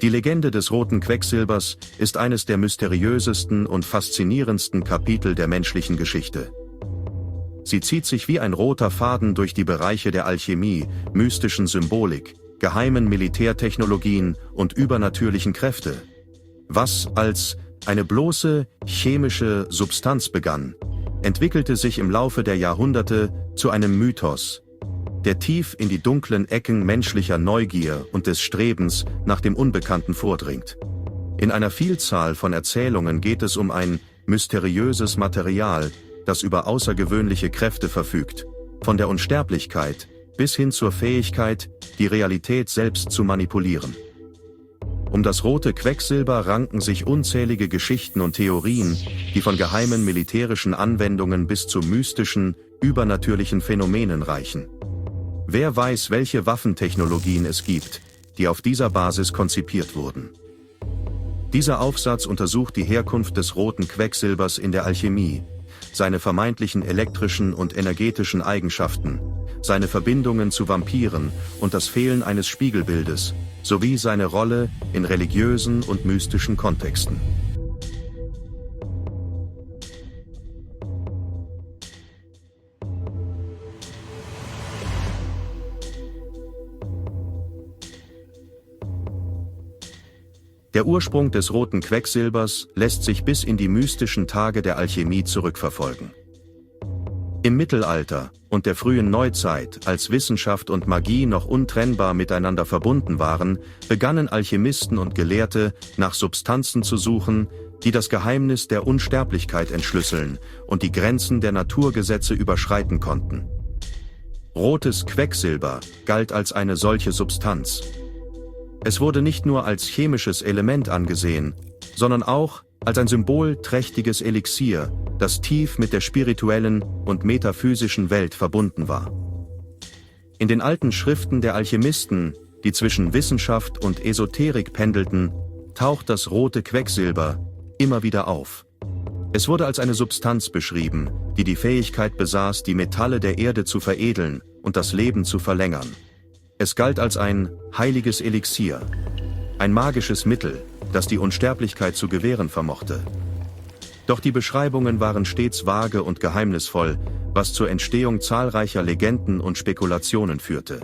Die Legende des roten Quecksilbers ist eines der mysteriösesten und faszinierendsten Kapitel der menschlichen Geschichte. Sie zieht sich wie ein roter Faden durch die Bereiche der Alchemie, mystischen Symbolik, geheimen Militärtechnologien und übernatürlichen Kräfte. Was als eine bloße chemische Substanz begann, entwickelte sich im Laufe der Jahrhunderte zu einem Mythos, der tief in die dunklen Ecken menschlicher Neugier und des Strebens nach dem Unbekannten vordringt. In einer Vielzahl von Erzählungen geht es um ein mysteriöses Material, das über außergewöhnliche Kräfte verfügt, von der Unsterblichkeit bis hin zur Fähigkeit, die Realität selbst zu manipulieren. Um das rote Quecksilber ranken sich unzählige Geschichten und Theorien, die von geheimen militärischen Anwendungen bis zu mystischen, übernatürlichen Phänomenen reichen. Wer weiß, welche Waffentechnologien es gibt, die auf dieser Basis konzipiert wurden. Dieser Aufsatz untersucht die Herkunft des roten Quecksilbers in der Alchemie, seine vermeintlichen elektrischen und energetischen Eigenschaften, seine Verbindungen zu Vampiren und das Fehlen eines Spiegelbildes, sowie seine Rolle in religiösen und mystischen Kontexten. Der Ursprung des roten Quecksilbers lässt sich bis in die mystischen Tage der Alchemie zurückverfolgen. Im Mittelalter und der frühen Neuzeit, als Wissenschaft und Magie noch untrennbar miteinander verbunden waren, begannen Alchemisten und Gelehrte, nach Substanzen zu suchen, die das Geheimnis der Unsterblichkeit entschlüsseln und die Grenzen der Naturgesetze überschreiten konnten. Rotes Quecksilber galt als eine solche Substanz. Es wurde nicht nur als chemisches Element angesehen, sondern auch als ein symbolträchtiges Elixier, das tief mit der spirituellen und metaphysischen Welt verbunden war. In den alten Schriften der Alchemisten, die zwischen Wissenschaft und Esoterik pendelten, taucht das rote Quecksilber immer wieder auf. Es wurde als eine Substanz beschrieben, die die Fähigkeit besaß, die Metalle der Erde zu veredeln und das Leben zu verlängern. Es galt als ein heiliges Elixier, ein magisches Mittel, das die Unsterblichkeit zu gewähren vermochte. Doch die Beschreibungen waren stets vage und geheimnisvoll, was zur Entstehung zahlreicher Legenden und Spekulationen führte.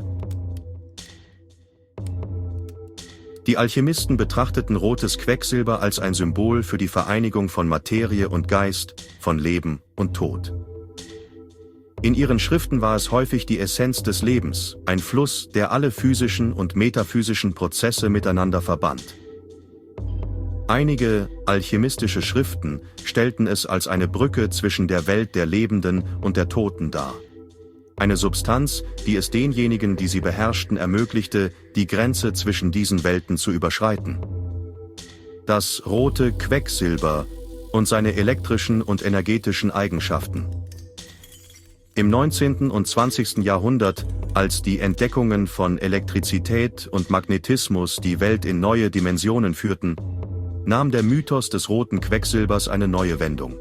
Die Alchemisten betrachteten rotes Quecksilber als ein Symbol für die Vereinigung von Materie und Geist, von Leben und Tod. In ihren Schriften war es häufig die Essenz des Lebens, ein Fluss, der alle physischen und metaphysischen Prozesse miteinander verband. Einige alchemistische Schriften stellten es als eine Brücke zwischen der Welt der Lebenden und der Toten dar. Eine Substanz, die es denjenigen, die sie beherrschten, ermöglichte, die Grenze zwischen diesen Welten zu überschreiten. Das rote Quecksilber und seine elektrischen und energetischen Eigenschaften. Im 19. und 20. Jahrhundert, als die Entdeckungen von Elektrizität und Magnetismus die Welt in neue Dimensionen führten, nahm der Mythos des roten Quecksilbers eine neue Wendung.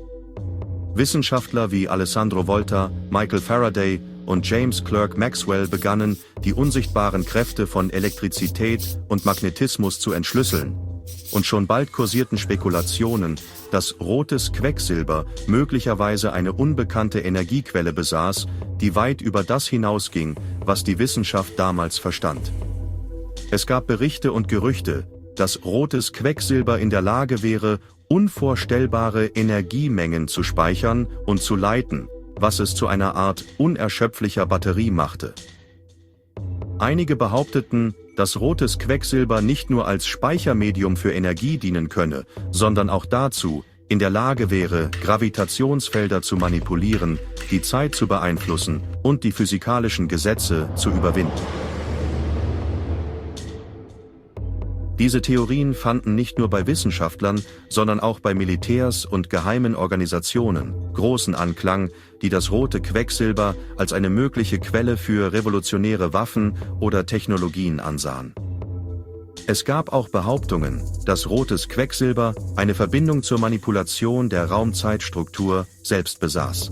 Wissenschaftler wie Alessandro Volta, Michael Faraday und James Clerk Maxwell begannen, die unsichtbaren Kräfte von Elektrizität und Magnetismus zu entschlüsseln. Und schon bald kursierten Spekulationen, dass rotes Quecksilber möglicherweise eine unbekannte Energiequelle besaß, die weit über das hinausging, was die Wissenschaft damals verstand. Es gab Berichte und Gerüchte, dass rotes Quecksilber in der Lage wäre, unvorstellbare Energiemengen zu speichern und zu leiten, was es zu einer Art unerschöpflicher Batterie machte. Einige behaupteten, dass rotes Quecksilber nicht nur als Speichermedium für Energie dienen könne, sondern auch dazu in der Lage wäre, Gravitationsfelder zu manipulieren, die Zeit zu beeinflussen und die physikalischen Gesetze zu überwinden. Diese Theorien fanden nicht nur bei Wissenschaftlern, sondern auch bei Militärs und geheimen Organisationen großen Anklang, die das rote Quecksilber als eine mögliche Quelle für revolutionäre Waffen oder Technologien ansahen. Es gab auch Behauptungen, dass rotes Quecksilber eine Verbindung zur Manipulation der Raumzeitstruktur selbst besaß.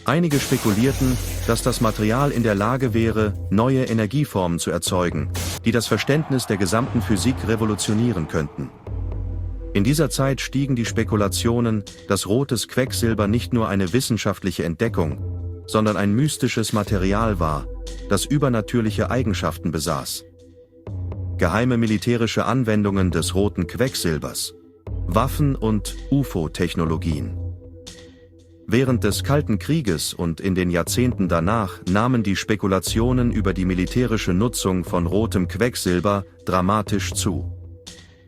Einige spekulierten, dass das Material in der Lage wäre, neue Energieformen zu erzeugen, die das Verständnis der gesamten Physik revolutionieren könnten. In dieser Zeit stiegen die Spekulationen, dass rotes Quecksilber nicht nur eine wissenschaftliche Entdeckung, sondern ein mystisches Material war, das übernatürliche Eigenschaften besaß. Geheime militärische Anwendungen des roten Quecksilbers, Waffen- und UFO-Technologien. Während des Kalten Krieges und in den Jahrzehnten danach nahmen die Spekulationen über die militärische Nutzung von rotem Quecksilber dramatisch zu.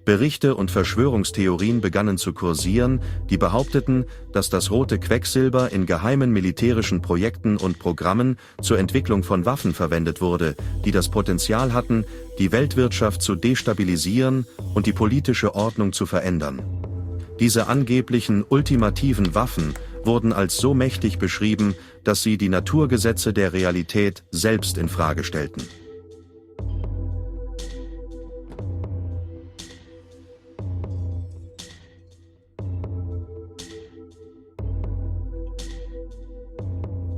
Berichte und Verschwörungstheorien begannen zu kursieren, die behaupteten, dass das rote Quecksilber in geheimen militärischen Projekten und Programmen zur Entwicklung von Waffen verwendet wurde, die das Potenzial hatten, die Weltwirtschaft zu destabilisieren und die politische Ordnung zu verändern. Diese angeblichen ultimativen Waffen wurden als so mächtig beschrieben, dass sie die Naturgesetze der Realität selbst in Frage stellten.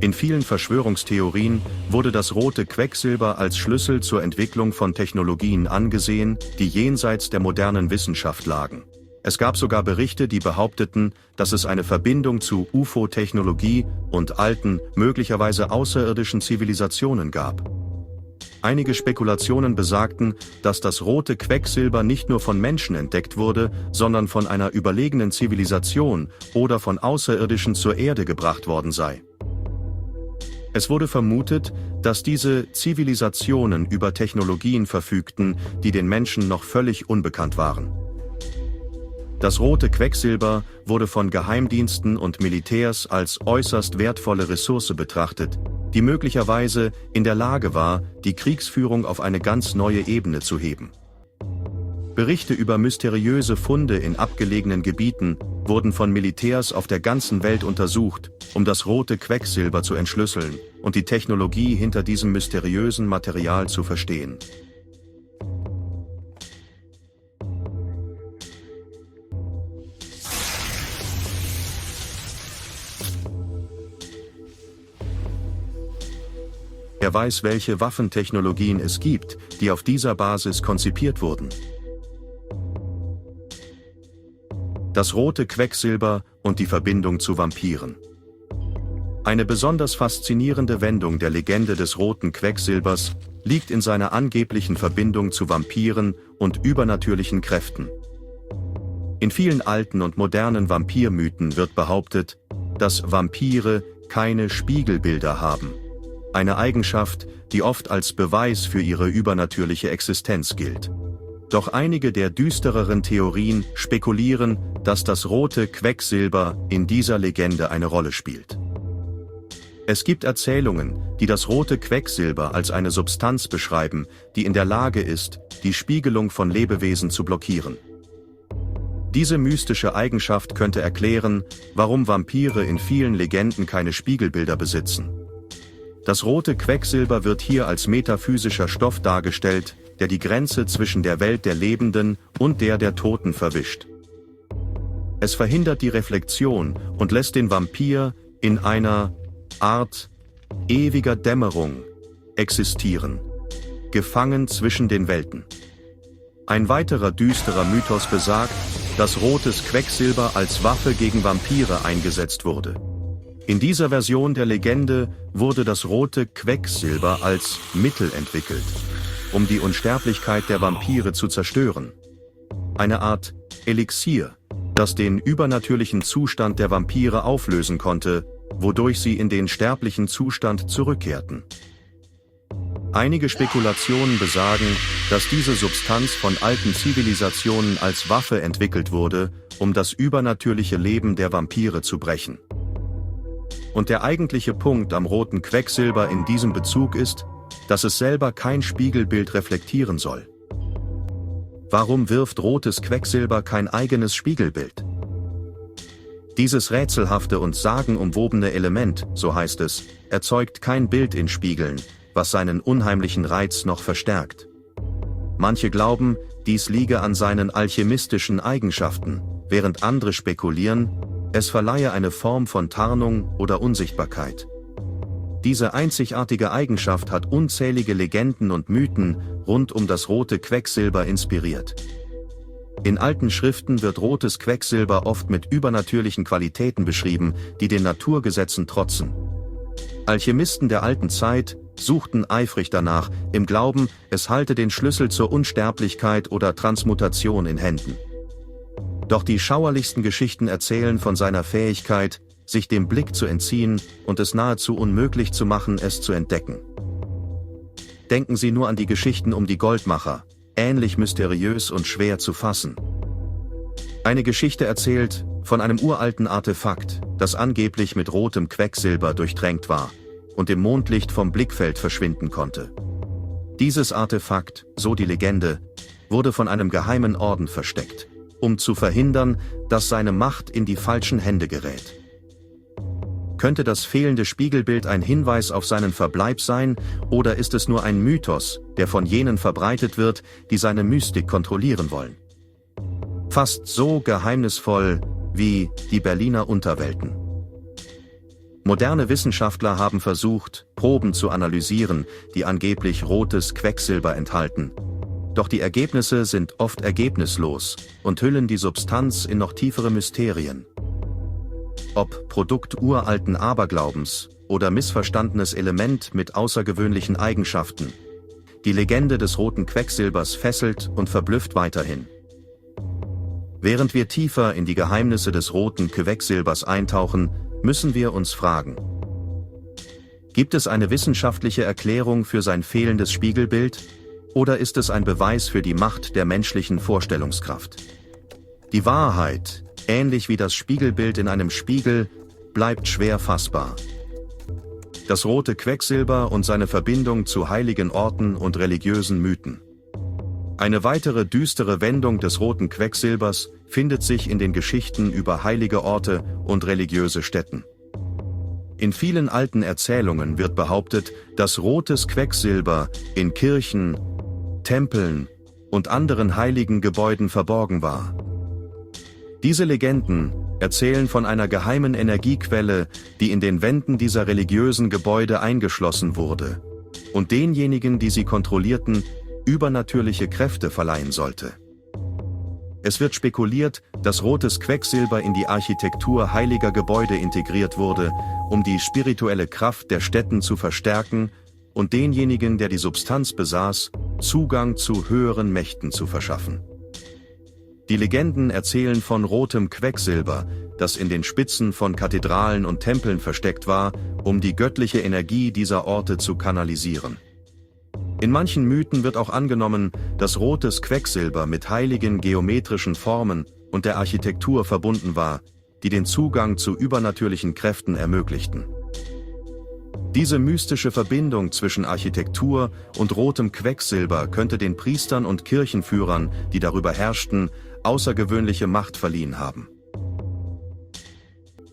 In vielen Verschwörungstheorien wurde das rote Quecksilber als Schlüssel zur Entwicklung von Technologien angesehen, die jenseits der modernen Wissenschaft lagen. Es gab sogar Berichte, die behaupteten, dass es eine Verbindung zu UFO-Technologie und alten, möglicherweise außerirdischen Zivilisationen gab. Einige Spekulationen besagten, dass das rote Quecksilber nicht nur von Menschen entdeckt wurde, sondern von einer überlegenen Zivilisation oder von Außerirdischen zur Erde gebracht worden sei. Es wurde vermutet, dass diese Zivilisationen über Technologien verfügten, die den Menschen noch völlig unbekannt waren. Das rote Quecksilber wurde von Geheimdiensten und Militärs als äußerst wertvolle Ressource betrachtet, die möglicherweise in der Lage war, die Kriegsführung auf eine ganz neue Ebene zu heben. Berichte über mysteriöse Funde in abgelegenen Gebieten wurden von Militärs auf der ganzen Welt untersucht, um das rote Quecksilber zu entschlüsseln und die Technologie hinter diesem mysteriösen Material zu verstehen. Wer weiß, welche Waffentechnologien es gibt, die auf dieser Basis konzipiert wurden. Das rote Quecksilber und die Verbindung zu Vampiren. Eine besonders faszinierende Wendung der Legende des roten Quecksilbers liegt in seiner angeblichen Verbindung zu Vampiren und übernatürlichen Kräften. In vielen alten und modernen Vampirmythen wird behauptet, dass Vampire keine Spiegelbilder haben. Eine Eigenschaft, die oft als Beweis für ihre übernatürliche Existenz gilt. Doch einige der düstereren Theorien spekulieren, dass das rote Quecksilber in dieser Legende eine Rolle spielt. Es gibt Erzählungen, die das rote Quecksilber als eine Substanz beschreiben, die in der Lage ist, die Spiegelung von Lebewesen zu blockieren. Diese mystische Eigenschaft könnte erklären, warum Vampire in vielen Legenden keine Spiegelbilder besitzen. Das rote Quecksilber wird hier als metaphysischer Stoff dargestellt, der die Grenze zwischen der Welt der Lebenden und der Toten verwischt. Es verhindert die Reflexion und lässt den Vampir in einer Art ewiger Dämmerung existieren, gefangen zwischen den Welten. Ein weiterer düsterer Mythos besagt, dass rotes Quecksilber als Waffe gegen Vampire eingesetzt wurde. In dieser Version der Legende wurde das rote Quecksilber als Mittel entwickelt, um die Unsterblichkeit der Vampire zu zerstören. Eine Art Elixier, das den übernatürlichen Zustand der Vampire auflösen konnte, wodurch sie in den sterblichen Zustand zurückkehrten. Einige Spekulationen besagen, dass diese Substanz von alten Zivilisationen als Waffe entwickelt wurde, um das übernatürliche Leben der Vampire zu brechen. Und der eigentliche Punkt am roten Quecksilber in diesem Bezug ist, dass es selber kein Spiegelbild reflektieren soll. Warum wirft rotes Quecksilber kein eigenes Spiegelbild? Dieses rätselhafte und sagenumwobene Element, so heißt es, erzeugt kein Bild in Spiegeln, was seinen unheimlichen Reiz noch verstärkt. Manche glauben, dies liege an seinen alchemistischen Eigenschaften, während andere spekulieren, es verleihe eine Form von Tarnung oder Unsichtbarkeit. Diese einzigartige Eigenschaft hat unzählige Legenden und Mythen rund um das rote Quecksilber inspiriert. In alten Schriften wird rotes Quecksilber oft mit übernatürlichen Qualitäten beschrieben, die den Naturgesetzen trotzen. Alchemisten der alten Zeit suchten eifrig danach, im Glauben, es halte den Schlüssel zur Unsterblichkeit oder Transmutation in Händen. Doch die schauerlichsten Geschichten erzählen von seiner Fähigkeit, sich dem Blick zu entziehen und es nahezu unmöglich zu machen, es zu entdecken. Denken Sie nur an die Geschichten um die Goldmacher, ähnlich mysteriös und schwer zu fassen. Eine Geschichte erzählt von einem uralten Artefakt, das angeblich mit rotem Quecksilber durchtränkt war und im Mondlicht vom Blickfeld verschwinden konnte. Dieses Artefakt, so die Legende, wurde von einem geheimen Orden versteckt, um zu verhindern, dass seine Macht in die falschen Hände gerät. Könnte das fehlende Spiegelbild ein Hinweis auf seinen Verbleib sein, oder ist es nur ein Mythos, der von jenen verbreitet wird, die seine Mystik kontrollieren wollen? Fast so geheimnisvoll wie die Berliner Unterwelten. Moderne Wissenschaftler haben versucht, Proben zu analysieren, die angeblich rotes Quecksilber enthalten. Doch die Ergebnisse sind oft ergebnislos und hüllen die Substanz in noch tiefere Mysterien. Ob Produkt uralten Aberglaubens oder missverstandenes Element mit außergewöhnlichen Eigenschaften, die Legende des roten Quecksilbers fesselt und verblüfft weiterhin. Während wir tiefer in die Geheimnisse des roten Quecksilbers eintauchen, müssen wir uns fragen: Gibt es eine wissenschaftliche Erklärung für sein fehlendes Spiegelbild, oder ist es ein Beweis für die Macht der menschlichen Vorstellungskraft? Die Wahrheit, ähnlich wie das Spiegelbild in einem Spiegel, bleibt schwer fassbar. Das rote Quecksilber und seine Verbindung zu heiligen Orten und religiösen Mythen. Eine weitere düstere Wendung des roten Quecksilbers findet sich in den Geschichten über heilige Orte und religiöse Stätten. In vielen alten Erzählungen wird behauptet, dass rotes Quecksilber in Kirchen, Tempeln und anderen heiligen Gebäuden verborgen war. Diese Legenden erzählen von einer geheimen Energiequelle, die in den Wänden dieser religiösen Gebäude eingeschlossen wurde und denjenigen, die sie kontrollierten, übernatürliche Kräfte verleihen sollte. Es wird spekuliert, dass rotes Quecksilber in die Architektur heiliger Gebäude integriert wurde, um die spirituelle Kraft der Stätten zu verstärken und denjenigen, der die Substanz besaß, Zugang zu höheren Mächten zu verschaffen. Die Legenden erzählen von rotem Quecksilber, das in den Spitzen von Kathedralen und Tempeln versteckt war, um die göttliche Energie dieser Orte zu kanalisieren. In manchen Mythen wird auch angenommen, dass rotes Quecksilber mit heiligen geometrischen Formen und der Architektur verbunden war, die den Zugang zu übernatürlichen Kräften ermöglichten. Diese mystische Verbindung zwischen Architektur und rotem Quecksilber könnte den Priestern und Kirchenführern, die darüber herrschten, außergewöhnliche Macht verliehen haben.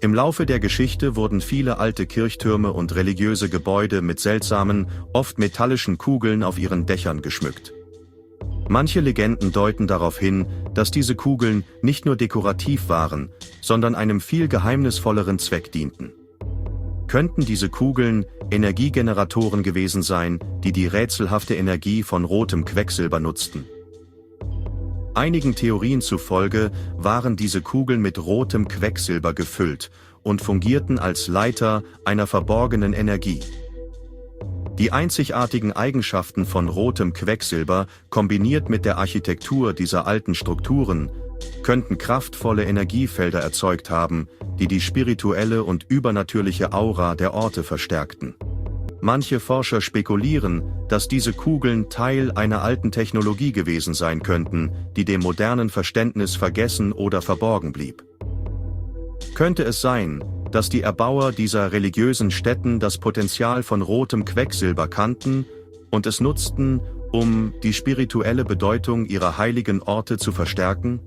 Im Laufe der Geschichte wurden viele alte Kirchtürme und religiöse Gebäude mit seltsamen, oft metallischen Kugeln auf ihren Dächern geschmückt. Manche Legenden deuten darauf hin, dass diese Kugeln nicht nur dekorativ waren, sondern einem viel geheimnisvolleren Zweck dienten. Könnten diese Kugeln Energiegeneratoren gewesen sein, die die rätselhafte Energie von rotem Quecksilber nutzten? Einigen Theorien zufolge waren diese Kugeln mit rotem Quecksilber gefüllt und fungierten als Leiter einer verborgenen Energie. Die einzigartigen Eigenschaften von rotem Quecksilber, kombiniert mit der Architektur dieser alten Strukturen, könnten kraftvolle Energiefelder erzeugt haben, die die spirituelle und übernatürliche Aura der Orte verstärkten. Manche Forscher spekulieren, dass diese Kugeln Teil einer alten Technologie gewesen sein könnten, die dem modernen Verständnis vergessen oder verborgen blieb. Könnte es sein, dass die Erbauer dieser religiösen Stätten das Potenzial von rotem Quecksilber kannten und es nutzten, um die spirituelle Bedeutung ihrer heiligen Orte zu verstärken?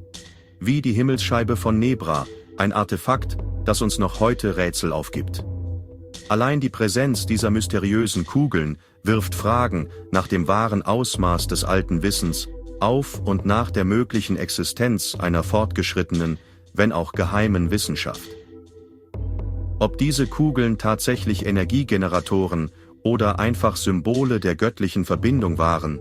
Wie die Himmelsscheibe von Nebra, ein Artefakt, das uns noch heute Rätsel aufgibt. Allein die Präsenz dieser mysteriösen Kugeln wirft Fragen nach dem wahren Ausmaß des alten Wissens auf und nach der möglichen Existenz einer fortgeschrittenen, wenn auch geheimen Wissenschaft. Ob diese Kugeln tatsächlich Energiegeneratoren oder einfach Symbole der göttlichen Verbindung waren,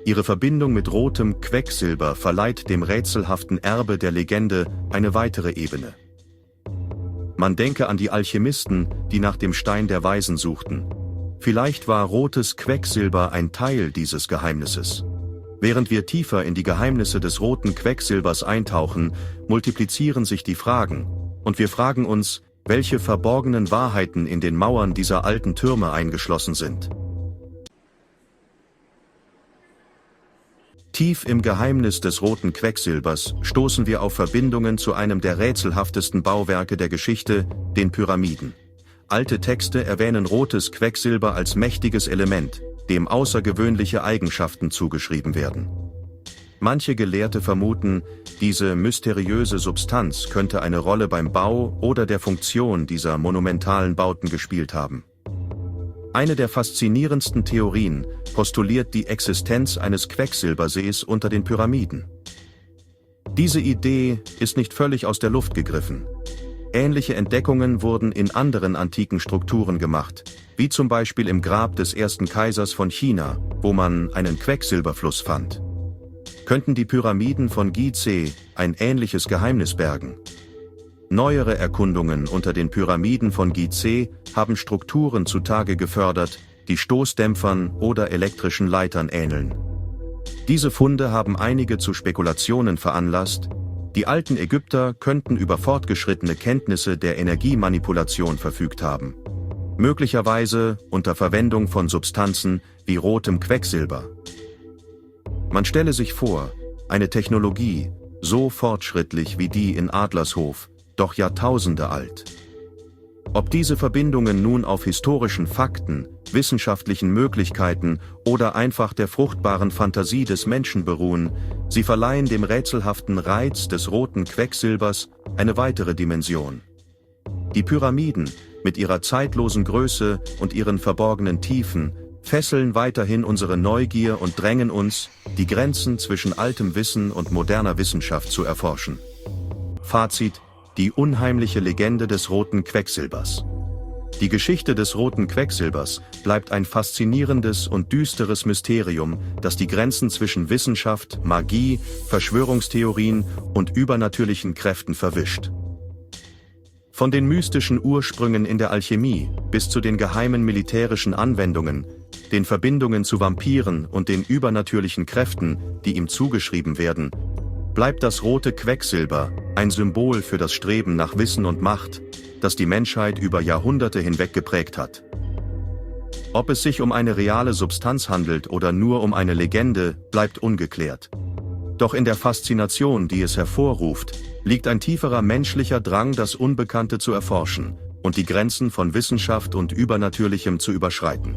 ihre Verbindung mit rotem Quecksilber verleiht dem rätselhaften Erbe der Legende eine weitere Ebene. Man denke an die Alchemisten, die nach dem Stein der Weisen suchten. Vielleicht war rotes Quecksilber ein Teil dieses Geheimnisses. Während wir tiefer in die Geheimnisse des roten Quecksilbers eintauchen, multiplizieren sich die Fragen, und wir fragen uns, welche verborgenen Wahrheiten in den Mauern dieser alten Türme eingeschlossen sind. Tief im Geheimnis des roten Quecksilbers stoßen wir auf Verbindungen zu einem der rätselhaftesten Bauwerke der Geschichte, den Pyramiden. Alte Texte erwähnen rotes Quecksilber als mächtiges Element, dem außergewöhnliche Eigenschaften zugeschrieben werden. Manche Gelehrte vermuten, diese mysteriöse Substanz könnte eine Rolle beim Bau oder der Funktion dieser monumentalen Bauten gespielt haben. Eine der faszinierendsten Theorien postuliert die Existenz eines Quecksilbersees unter den Pyramiden. Diese Idee ist nicht völlig aus der Luft gegriffen. Ähnliche Entdeckungen wurden in anderen antiken Strukturen gemacht, wie zum Beispiel im Grab des ersten Kaisers von China, wo man einen Quecksilberfluss fand. Könnten die Pyramiden von Gizeh ein ähnliches Geheimnis bergen? Neuere Erkundungen unter den Pyramiden von Gizeh haben Strukturen zutage gefördert, die Stoßdämpfern oder elektrischen Leitern ähneln. Diese Funde haben einige zu Spekulationen veranlasst, die alten Ägypter könnten über fortgeschrittene Kenntnisse der Energiemanipulation verfügt haben. Möglicherweise unter Verwendung von Substanzen wie rotem Quecksilber. Man stelle sich vor, eine Technologie, so fortschrittlich wie die in Adlershof, doch Jahrtausende alt. Ob diese Verbindungen nun auf historischen Fakten, wissenschaftlichen Möglichkeiten oder einfach der fruchtbaren Fantasie des Menschen beruhen, sie verleihen dem rätselhaften Reiz des roten Quecksilbers eine weitere Dimension. Die Pyramiden, mit ihrer zeitlosen Größe und ihren verborgenen Tiefen, fesseln weiterhin unsere Neugier und drängen uns, die Grenzen zwischen altem Wissen und moderner Wissenschaft zu erforschen. Fazit: Die unheimliche Legende des roten Quecksilbers. Die Geschichte des roten Quecksilbers bleibt ein faszinierendes und düsteres Mysterium, das die Grenzen zwischen Wissenschaft, Magie, Verschwörungstheorien und übernatürlichen Kräften verwischt. Von den mystischen Ursprüngen in der Alchemie bis zu den geheimen militärischen Anwendungen, den Verbindungen zu Vampiren und den übernatürlichen Kräften, die ihm zugeschrieben werden, bleibt das rote Quecksilber ein Symbol für das Streben nach Wissen und Macht, das die Menschheit über Jahrhunderte hinweg geprägt hat. Ob es sich um eine reale Substanz handelt oder nur um eine Legende, bleibt ungeklärt. Doch in der Faszination, die es hervorruft, liegt ein tieferer menschlicher Drang, das Unbekannte zu erforschen und die Grenzen von Wissenschaft und Übernatürlichem zu überschreiten.